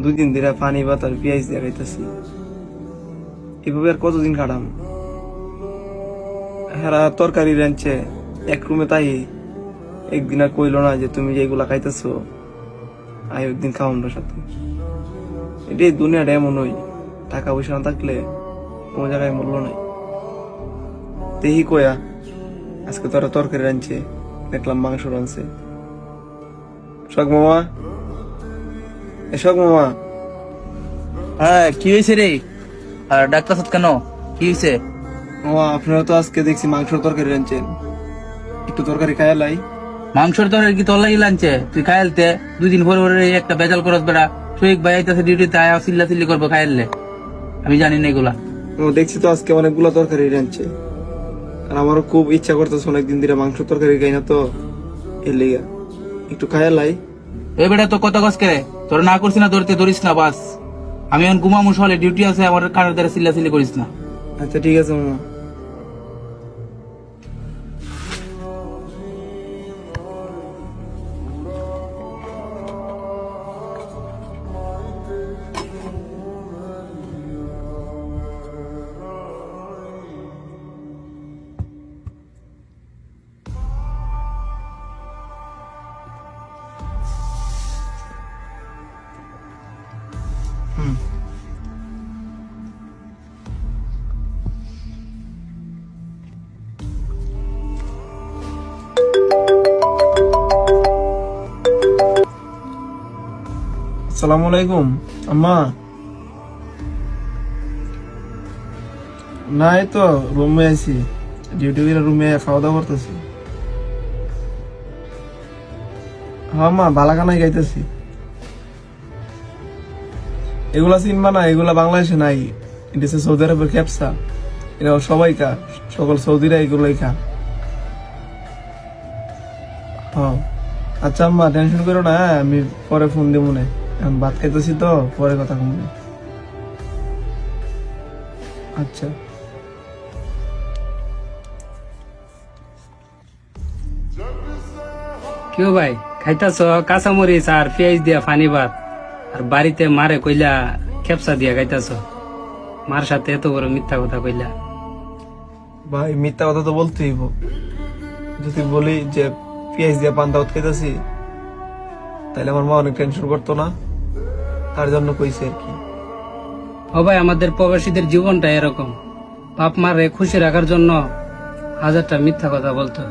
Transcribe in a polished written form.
2 দিন ধরে পানি ভাত আর পেঁয়াজ দিয়ে খাইতেছি। এভাবে আর কতদিন কাটাম? হেরা তরকারি রাঁধছে এক রুমে, তাই একদিন আর কইলো না যে তুমি যেগুলা খাইতেছো আই একদিন খাও আমরা সাথে। এটাই দুনিয়াটা এমন হই, টাকা পয়সা না থাকলে কোনো জায়গায় মূল্য নাই। তেহি কয়া আজকে তোরা তরকারি রাঁধছে, দেখলাম মাংস রাঁধছে। শখ মামা, শখ মামা। হ্যাঁ, কি হয়েছে রে? আর ডাক্তার কেন? কি হয়েছে? মামা আপনারা তো আজকে দেখছি মাংসর তরকারি রাঁধছেন, একটু তরকারি খাইয়া লাই। মাংসর তরকারি কি তোর লাগি লানছে? তুই খাইলতে 2 দিন পরে পরে একটা বেজাল করত বেড়া। শহীদ ভাই আইতাছে ডিউটিতে, আয়া চিল্লা চিল্লি করবো খাইলে। আমি জানি না এগুলা। দেখছি তো আজকে অনেকগুলো তরকারি রাঁধছে, আর আমারও খুব ইচ্ছা করতেছে অনেকদিন ধরে মাংস তরকারি খাই না, তো এর লিগা একটু খাইয়া লাই। এ বেটা তো কত কষ্ট করে তোর না করছি না, ধরতে ধরিস না বাস। আমি এখন ঘুমামু, সলে ডিউটি আছে আমার, কানের দ্বারা চিল্লা চিল্লি করিস না। আচ্ছা ঠিক আছে মামা। আসসালামু আলাইকুম আম্মা। না এই তো রুমে আছি, ডিউটি করে রুমে খাওয়া দাওয়া করতেছি। হ্যাঁ মা, বালাকানাই গাইতেছি। এগুলা চিনবা না, এগুলা বাংলাদেশে নাই, এটা হচ্ছে সৌদি আরবের ক্যাপসা। এটা সবাই খা, সকল সৌদিরা এগুলাই খা। হ্যাঁ আচ্ছা আম্মা, টেনশন করো না, আমি পরে ফোন দিব মনে। এখন ভাত খাইতেছি তো, পরে কথা কমবে। আচ্ছা। কেউ ভাই খাইতাছ কাঁচা মরিচ আর পেঁয়াজ দিয়া ফানি ভাত, আর বাড়িতে মারে কইলা খেপসা দিয়া খাইতাছ। মার সাথে এত বড় মিথ্যা কথা কইলা। ভাই মিথ্যা কথা তো বলতেই হইব, যদি বলি যে পেঁয়াজ দিয়ে পান্তা ভাত খাইতেছি তাহলে আমার মা অনেক টেনশন করতো না, তার জন্য কইছে আর কি। ও ভাই, আমাদের প্রবাসীদের জীবনটা এরকম, বাপ মারে খুশি রাখার জন্য হাজারটা মিথ্যা কথা বলতো।